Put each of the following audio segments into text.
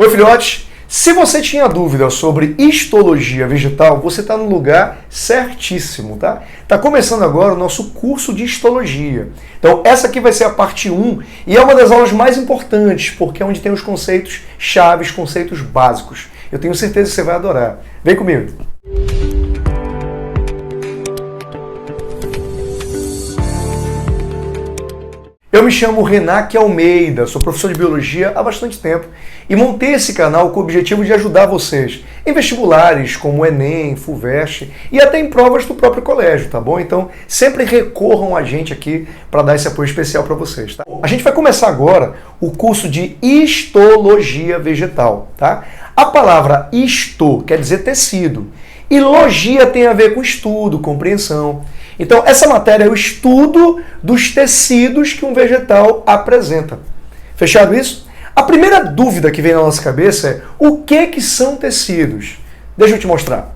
Oi, filhotes! Se você tinha dúvida sobre histologia vegetal, você está no lugar certíssimo, tá? Está começando agora o nosso curso de histologia. Então, essa aqui vai ser a parte 1 e é uma das aulas mais importantes, porque é onde tem os conceitos chaves, conceitos básicos. Eu tenho certeza que você vai adorar. Vem comigo! Eu me chamo Renaque Almeida, sou professor de biologia há bastante tempo e montei esse canal com o objetivo de ajudar vocês em vestibulares como o Enem, FUVEST e até em provas do próprio colégio, tá bom? Então sempre recorram a gente aqui para dar esse apoio especial para vocês, tá? A gente vai começar agora o curso de histologia vegetal, tá? A palavra histo quer dizer tecido e logia tem a ver com estudo, compreensão. Então, essa matéria é o estudo dos tecidos que um vegetal apresenta. Fechado isso? A primeira dúvida que vem na nossa cabeça é o que são tecidos? Deixa eu te mostrar.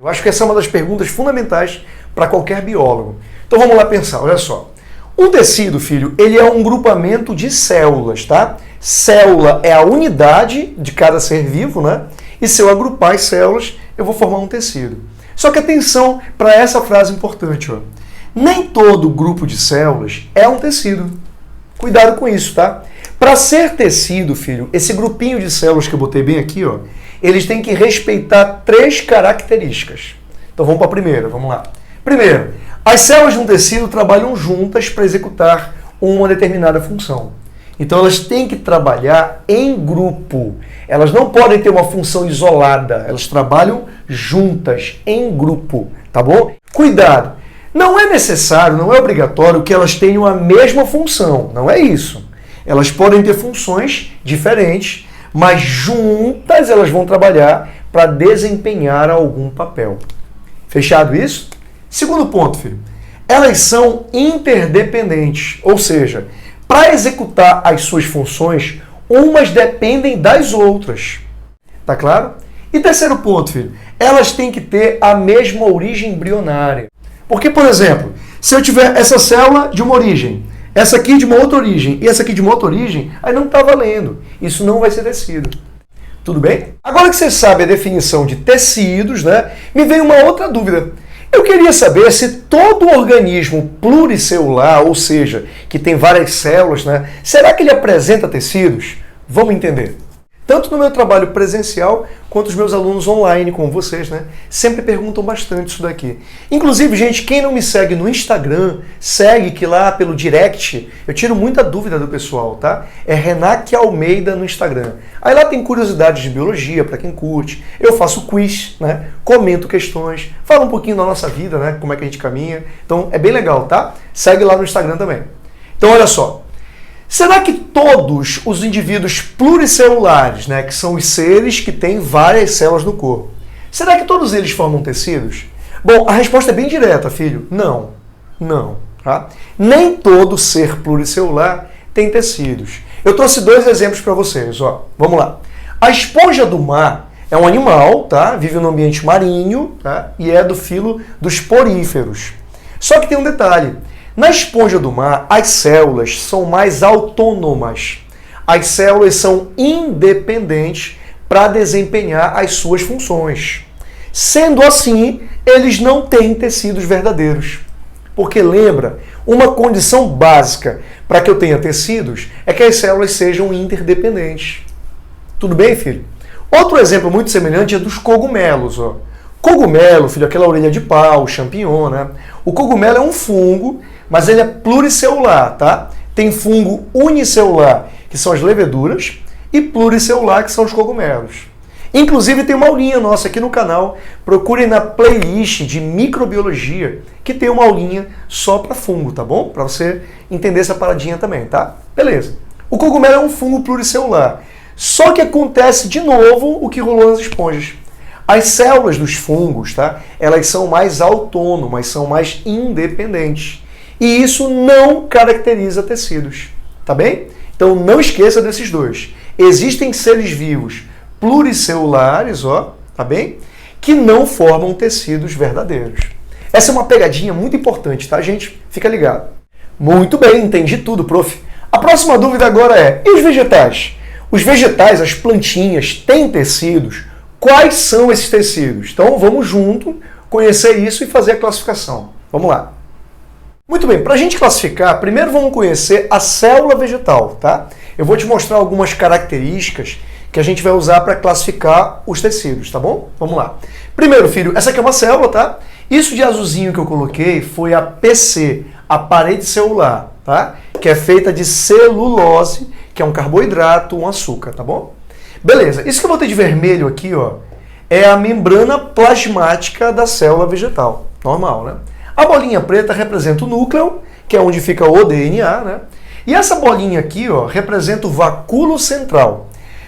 Eu acho que essa é uma das perguntas fundamentais para qualquer biólogo. Então vamos lá pensar, olha só. Um tecido, filho, ele é um grupamento de células, tá? Célula é a unidade de cada ser vivo, né? E se eu agrupar as células, eu vou formar um tecido. Só que atenção para essa frase importante, ó. Nem todo grupo de células é um tecido. Cuidado com isso, tá? Para ser tecido, filho, esse grupinho de células que eu botei bem aqui, ó, eles têm que respeitar 3 características. Então vamos para a primeira, vamos lá. Primeiro, as células de um tecido trabalham juntas para executar uma determinada função. Então elas têm que trabalhar em grupo. Elas não podem ter uma função isolada. Elas trabalham juntas, em grupo, tá bom? Cuidado! Não é necessário, não é obrigatório que elas tenham a mesma função. Não é isso. Elas podem ter funções diferentes, mas juntas elas vão trabalhar para desempenhar algum papel. Fechado isso? Segundo ponto, filho. Elas são interdependentes, ou seja, para executar as suas funções, umas dependem das outras. Tá claro? E terceiro ponto, filho, elas têm que ter a mesma origem embrionária. Porque, por exemplo, se eu tiver essa célula de uma origem, essa aqui de uma outra origem e essa aqui de uma outra origem, aí não está valendo. Isso não vai ser tecido. Tudo bem? Agora que você sabe a definição de tecidos, né, me vem uma outra dúvida. Eu queria saber se todo organismo pluricelular, ou seja, que tem várias células, né, será que ele apresenta tecidos? Vamos entender. Tanto no meu trabalho presencial, quanto os meus alunos online, como vocês, né, sempre perguntam bastante isso daqui. Inclusive, gente, quem não me segue no Instagram, segue que lá pelo direct, eu tiro muita dúvida do pessoal, tá? É Renaque Almeida no Instagram. Aí lá tem curiosidades de biologia, para quem curte. Eu faço quiz, né? Comento questões, falo um pouquinho da nossa vida, né? Como é que a gente caminha. Então, é bem legal, tá? Segue lá no Instagram também. Então, olha só. Será que todos os indivíduos pluricelulares, né, que são os seres que têm várias células no corpo, será que todos eles formam tecidos? Bom, a resposta é bem direta, filho. Não. Não. Tá? Nem todo ser pluricelular tem tecidos. Eu trouxe 2 exemplos para vocês. Ó. Vamos lá. A esponja do mar é um animal, tá? Vive no ambiente marinho, tá? E é do filo dos poríferos. Só que tem um detalhe. Na esponja do mar, as células são mais autônomas. As células são independentes para desempenhar as suas funções. Sendo assim, eles não têm tecidos verdadeiros. Porque lembra, uma condição básica para que eu tenha tecidos é que as células sejam interdependentes. Tudo bem, filho? Outro exemplo muito semelhante é dos cogumelos. Ó. Cogumelo, filho, aquela orelha de pau, champignon, né? O cogumelo é um fungo, mas ele é pluricelular, tá? Tem fungo unicelular, que são as leveduras, e pluricelular, que são os cogumelos. Inclusive tem uma aulinha nossa aqui no canal, procurem na playlist de microbiologia, que tem uma aulinha só para fungo, tá bom? Para você entender essa paradinha também, tá? Beleza. O cogumelo é um fungo pluricelular, só que acontece de novo o que rolou nas esponjas. As células dos fungos, tá? Elas são mais autônomas, são mais independentes. E isso não caracteriza tecidos, tá bem? Então não esqueça desses 2. Existem seres vivos pluricelulares, ó, tá bem? Que não formam tecidos verdadeiros. Essa é uma pegadinha muito importante, tá, gente? Fica ligado. Muito bem, entendi tudo, prof. A próxima dúvida agora é, e os vegetais? Os vegetais, as plantinhas, têm tecidos. Quais são esses tecidos? Então vamos junto conhecer isso e fazer a classificação. Vamos lá. Muito bem, para a gente classificar, primeiro vamos conhecer a célula vegetal, tá? Eu vou te mostrar algumas características que a gente vai usar para classificar os tecidos, tá bom? Vamos lá. Primeiro, filho, essa aqui é uma célula, tá? Isso de azulzinho que eu coloquei foi a PC, a parede celular, tá? Que é feita de celulose, que é um carboidrato, um açúcar, tá bom? Beleza, isso que eu botei de vermelho aqui, ó, é a membrana plasmática da célula vegetal, normal, né? A bolinha preta representa o núcleo, que é onde fica o DNA, né? E essa bolinha aqui, ó, representa o vacúolo central.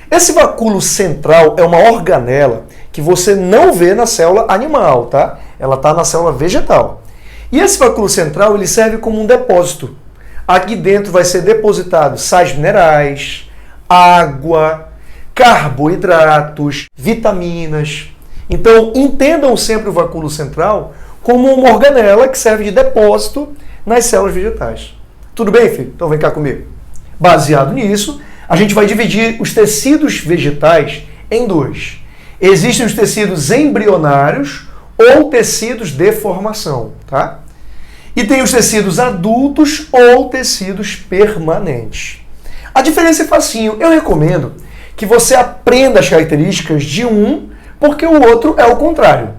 Esse vacúolo central é uma organela que você não vê na célula animal, tá? Ela está na célula vegetal. E esse vacúolo central, ele serve como um depósito. Aqui dentro vai ser depositado sais minerais, água, carboidratos, vitaminas. Então, entendam sempre o vacúolo central como uma organela que serve de depósito nas células vegetais. Tudo bem, filho? Então vem cá comigo. Baseado nisso, a gente vai dividir os tecidos vegetais em dois. Existem os tecidos embrionários ou tecidos de formação, tá? E tem os tecidos adultos ou tecidos permanentes. A diferença é facinho. Eu recomendo que você aprenda as características de um, porque o outro é o contrário.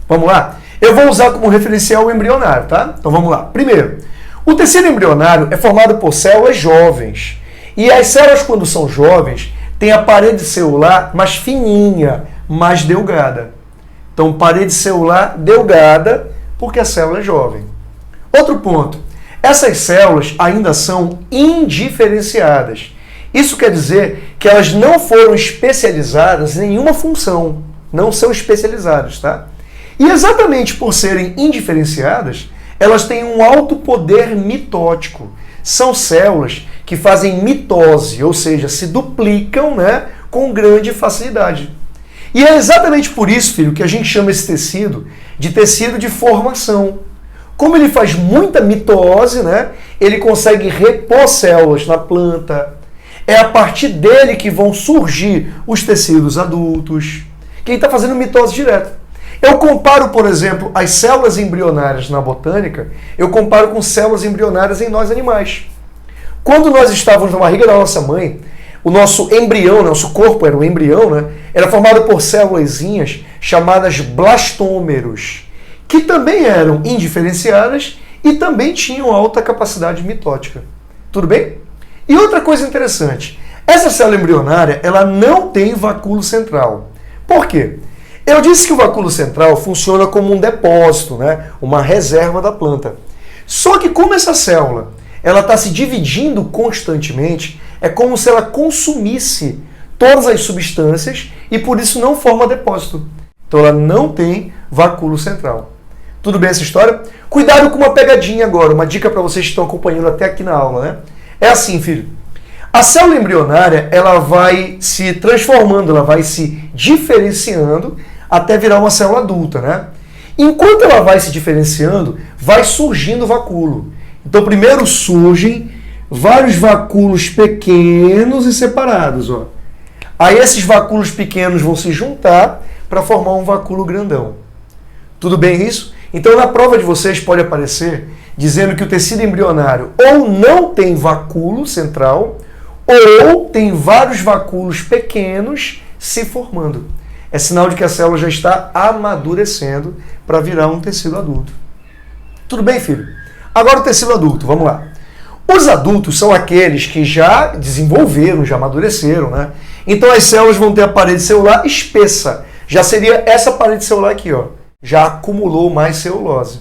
Vamos lá? Eu vou usar como referencial o embrionário, tá? Então vamos lá. Primeiro, o tecido embrionário é formado por células jovens. E as células, quando são jovens, têm a parede celular mais fininha, mais delgada. Então, parede celular delgada, porque a célula é jovem. Outro ponto, essas células ainda são indiferenciadas. Isso quer dizer que elas não foram especializadas em nenhuma função, não são especializadas, tá? E exatamente por serem indiferenciadas, elas têm um alto poder mitótico. São células que fazem mitose, ou seja, se duplicam, né, com grande facilidade. E é exatamente por isso, filho, que a gente chama esse tecido de formação. Como ele faz muita mitose, né, ele consegue repor células na planta. É a partir dele que vão surgir os tecidos adultos. Quem está fazendo mitose direta. Eu comparo, por exemplo, as células embrionárias na botânica, eu comparo com células embrionárias em nós animais. Quando nós estávamos na barriga da nossa mãe, o nosso embrião, nosso corpo era um embrião, né, era formado por célulazinhas chamadas blastômeros, que também eram indiferenciadas e também tinham alta capacidade mitótica. Tudo bem? E outra coisa interessante, essa célula embrionária ela não tem vacúolo central. Por quê? Eu disse que o vacúolo central funciona como um depósito, né? Uma reserva da planta. Só que como essa célula ela está se dividindo constantemente, é como se ela consumisse todas as substâncias e por isso não forma depósito. Então ela não tem vacúolo central. Tudo bem essa história? Cuidado com uma pegadinha agora, uma dica para vocês que estão acompanhando até aqui na aula, né? É assim, filho. A célula embrionária ela vai se transformando, ela vai se diferenciando até virar uma célula adulta, né? Enquanto ela vai se diferenciando, vai surgindo vacúolo. Então, primeiro surgem vários vacúolos pequenos e separados, ó. Aí esses vacúolos pequenos vão se juntar para formar um vacúolo grandão. Tudo bem isso? Então, na prova de vocês pode aparecer dizendo que o tecido embrionário ou não tem vacúolo central ou tem vários vacúolos pequenos se formando. É sinal de que a célula já está amadurecendo para virar um tecido adulto. Tudo bem, filho? Agora o tecido adulto, vamos lá. Os adultos são aqueles que já desenvolveram, já amadureceram, né? Então as células vão ter a parede celular espessa. Já seria essa parede celular aqui, ó. Já acumulou mais celulose.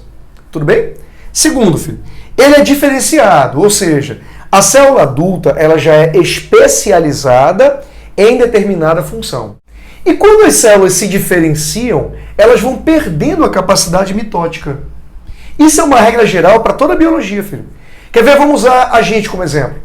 Tudo bem? Segundo, filho, ele é diferenciado, ou seja, a célula adulta ela já é especializada em determinada função. E quando as células se diferenciam, elas vão perdendo a capacidade mitótica. Isso é uma regra geral para toda a biologia, filho. Quer ver? Vamos usar a gente como exemplo.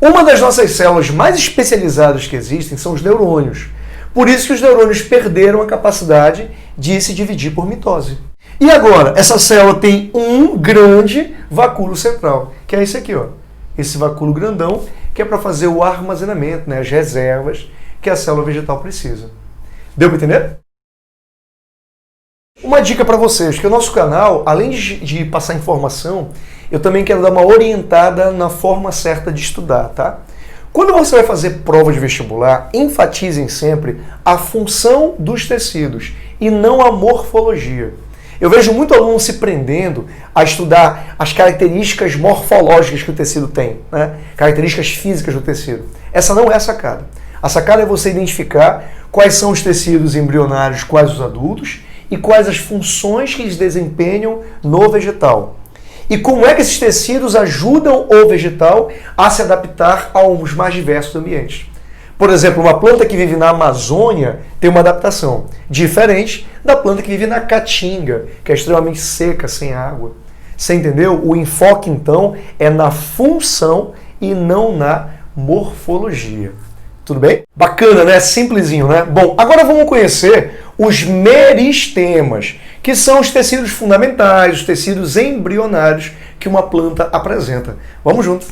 Uma das nossas células mais especializadas que existem são os neurônios. Por isso que os neurônios perderam a capacidade de se dividir por mitose. E agora, essa célula tem um grande vacúolo central, que é esse aqui, ó. Esse vacúolo grandão, que é para fazer o armazenamento, né, as reservas que a célula vegetal precisa. Deu para entender? Uma dica para vocês, que o nosso canal, além de passar informação, eu também quero dar uma orientada na forma certa de estudar, tá? Quando você vai fazer prova de vestibular, enfatizem sempre a função dos tecidos e não a morfologia. Eu vejo muito aluno se prendendo a estudar as características morfológicas que o tecido tem, né? Características físicas do tecido. Essa não é a sacada. A sacada é você identificar quais são os tecidos embrionários, quais os adultos e quais as funções que eles desempenham no vegetal. E como é que esses tecidos ajudam o vegetal a se adaptar aos mais diversos ambientes. Por exemplo, uma planta que vive na Amazônia tem uma adaptação diferente da planta que vive na Caatinga, que é extremamente seca, sem água. Você entendeu? O enfoque, então, é na função e não na morfologia. Tudo bem? Bacana, né? Simplesinho, né? Bom, agora vamos conhecer os meristemas, que são os tecidos fundamentais, os tecidos embrionários que uma planta apresenta. Vamos juntos!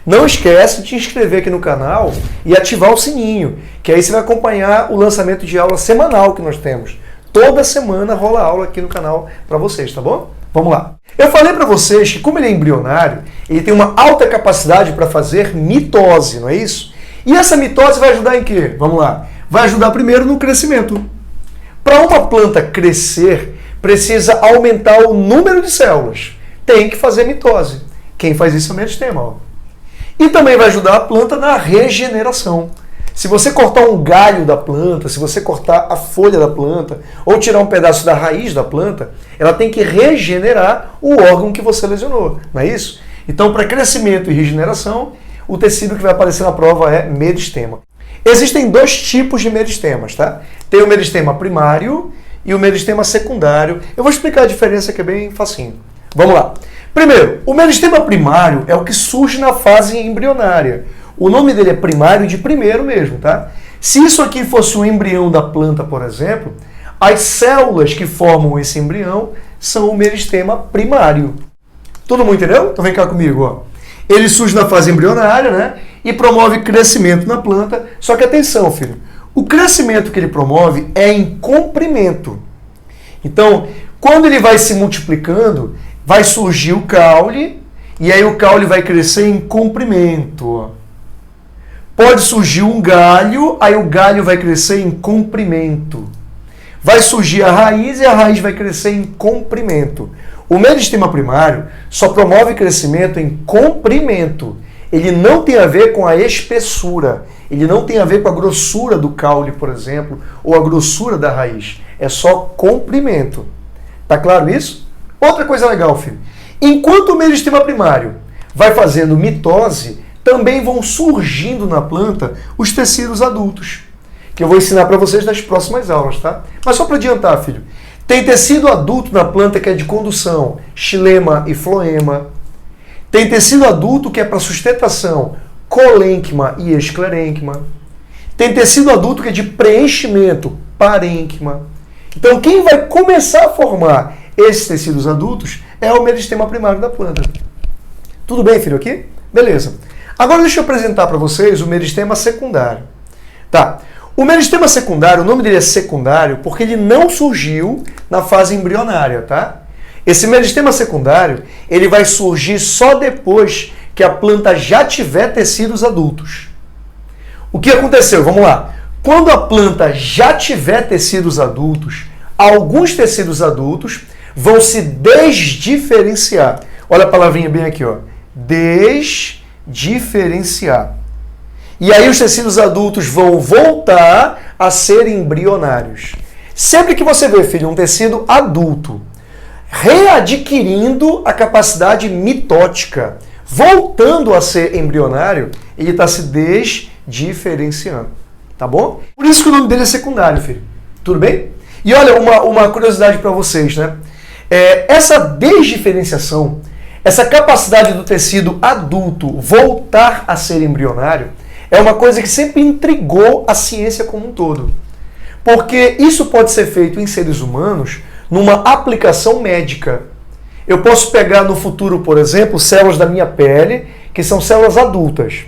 Não esquece de te inscrever aqui no canal e ativar o sininho, que aí você vai acompanhar o lançamento de aula semanal que nós temos. Toda semana rola aula aqui no canal para vocês, tá bom? Vamos lá. Eu falei para vocês que como ele é embrionário, ele tem uma alta capacidade para fazer mitose, não é isso? E essa mitose vai ajudar em quê? Vamos lá. Vai ajudar primeiro no crescimento. Para uma planta crescer, precisa aumentar o número de células. Tem que fazer mitose. Quem faz isso é o meristema, ó. E também vai ajudar a planta na regeneração. Se você cortar um galho da planta, se você cortar a folha da planta, ou tirar um pedaço da raiz da planta, ela tem que regenerar o órgão que você lesionou, não é isso? Então, para crescimento e regeneração, o tecido que vai aparecer na prova é meristema. Existem dois tipos de meristemas, tá? Tem o meristema primário e o meristema secundário. Eu vou explicar a diferença que é bem facinho. Vamos lá. Primeiro, o meristema primário é o que surge na fase embrionária. O nome dele é primário de primeiro mesmo, tá? Se isso aqui fosse um embrião da planta, por exemplo, as células que formam esse embrião são o meristema primário. Todo mundo entendeu? Então vem cá comigo, ó. Ele surge na fase embrionária, né? E promove crescimento na planta. Só que atenção, filho. O crescimento que ele promove é em comprimento. Então, quando ele vai se multiplicando, vai surgir o caule, e aí o caule vai crescer em comprimento. Pode surgir um galho, aí o galho vai crescer em comprimento. Vai surgir a raiz e a raiz vai crescer em comprimento. O meristema primário só promove crescimento em comprimento. Ele não tem a ver com a espessura. Ele não tem a ver com a grossura do caule, por exemplo, ou a grossura da raiz. É só comprimento. Tá claro isso? Outra coisa legal, filho. Enquanto o meristema primário vai fazendo mitose, também vão surgindo na planta os tecidos adultos, que eu vou ensinar para vocês nas próximas aulas, tá? Mas só para adiantar, filho. Tem tecido adulto na planta que é de condução, xilema e floema. Tem tecido adulto que é para sustentação, colênquima e esclerênquima. Tem tecido adulto que é de preenchimento, parênquima. Então, quem vai começar a formar esses tecidos adultos é o meristema primário da planta. Tudo bem, filho, aqui? Beleza. Agora deixa eu apresentar para vocês o meristema secundário. Tá. O meristema secundário, o nome dele é secundário porque ele não surgiu na fase embrionária, tá? Esse meristema secundário, ele vai surgir só depois que a planta já tiver tecidos adultos. O que aconteceu? Vamos lá. Quando a planta já tiver tecidos adultos, alguns tecidos adultos vão se desdiferenciar. Olha a palavrinha bem aqui, ó. Desdiferenciar. E aí os tecidos adultos vão voltar a ser embrionários. Sempre que você vê, filho, um tecido adulto readquirindo a capacidade mitótica, voltando a ser embrionário, ele está se desdiferenciando. Tá bom? Por isso que o nome dele é secundário, filho. Tudo bem? E olha, uma curiosidade para vocês, né? Essa desdiferenciação, essa capacidade do tecido adulto voltar a ser embrionário, é uma coisa que sempre intrigou a ciência como um todo. Porque isso pode ser feito em seres humanos numa aplicação médica. Eu posso pegar no futuro, por exemplo, células da minha pele, que são células adultas.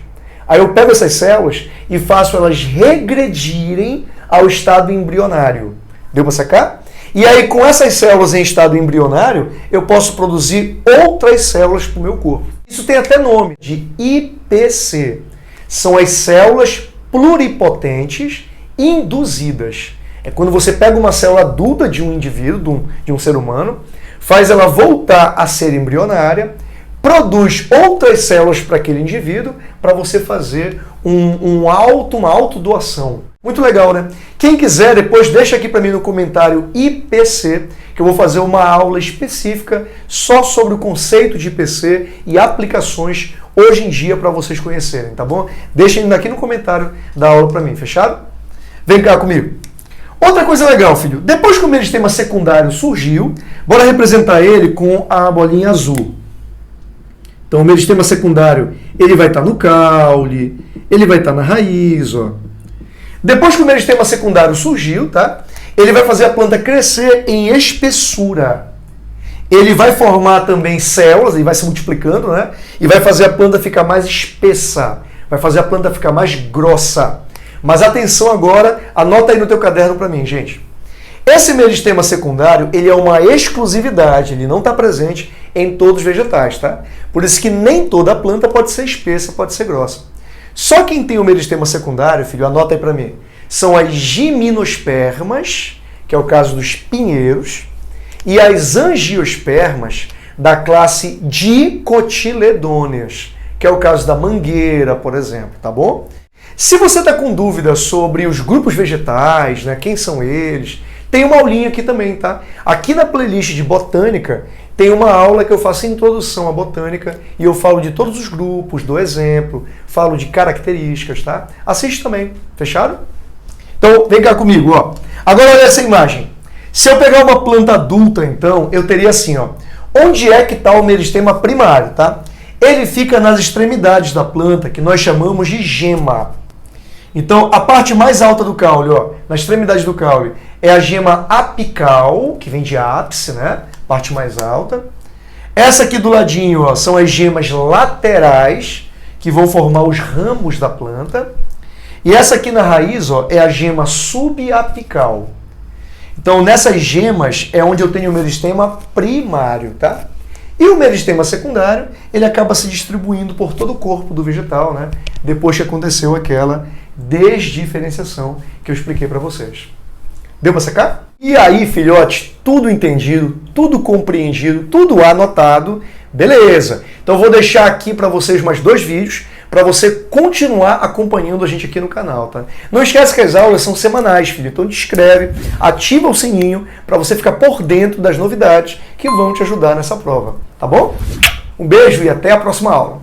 Aí eu pego essas células e faço elas regredirem ao estado embrionário. Deu para sacar? E aí, com essas células em estado embrionário, eu posso produzir outras células para o meu corpo. Isso tem até nome, de IPC. São as células pluripotentes induzidas. É quando você pega uma célula adulta de um indivíduo, de um ser humano, faz ela voltar a ser embrionária, produz outras células para aquele indivíduo, para você fazer uma autodoação. Muito legal, né? Quem quiser, depois deixa aqui para mim no comentário IPC, que eu vou fazer uma aula específica só sobre o conceito de IPC e aplicações hoje em dia para vocês conhecerem, tá bom? Deixem aqui no comentário da aula para mim, fechado? Vem cá comigo. Outra coisa legal, filho. Depois que o meristema secundário surgiu, bora representar ele com a bolinha azul. Então, o meristema secundário, ele vai estar no caule, ele vai estar na raiz, ó. Depois que o meristema secundário surgiu, tá? Ele vai fazer a planta crescer em espessura. Ele vai formar também células, ele vai se multiplicando, né? E vai fazer a planta ficar mais espessa, vai fazer a planta ficar mais grossa. Mas atenção agora, anota aí no teu caderno para mim, gente. Esse meristema secundário, ele é uma exclusividade, ele não está presente em todos os vegetais, tá? Por isso que nem toda planta pode ser espessa, pode ser grossa. Só quem tem o meristema secundário, filho, anota aí para mim, são as gimnospermas, que é o caso dos pinheiros, e as angiospermas da classe dicotiledôneas, que é o caso da mangueira, por exemplo, tá bom? Se você está com dúvida sobre os grupos vegetais, né, quem são eles, tem uma aulinha aqui também, tá? Aqui na playlist de botânica tem uma aula que eu faço introdução à botânica e eu falo de todos os grupos, dou exemplo, falo de características, tá? Assiste também, fechado? Então, vem cá comigo, ó. Agora olha essa imagem. Se eu pegar uma planta adulta, então, eu teria assim, ó. Onde é que está o meristema primário, tá? Ele fica nas extremidades da planta, que nós chamamos de gema. Então, a parte mais alta do caule, ó, na extremidade do caule, é a gema apical, que vem de ápice, né? Parte mais alta. Essa aqui do ladinho, ó, são as gemas laterais, que vão formar os ramos da planta. E essa aqui na raiz, ó, é a gema subapical. Então, nessas gemas é onde eu tenho o meristema primário, tá? E o meristema secundário, ele acaba se distribuindo por todo o corpo do vegetal, né? Depois que aconteceu aquela desdiferenciação que eu expliquei para vocês. Deu para sacar? E aí, filhote, tudo entendido, tudo compreendido, tudo anotado, beleza. Então eu vou deixar aqui para vocês mais 2 vídeos para você continuar acompanhando a gente aqui no canal, tá? Não esquece que as aulas são semanais, filho. Então te inscreve, ativa o sininho para você ficar por dentro das novidades que vão te ajudar nessa prova, tá bom? Um beijo e até a próxima aula.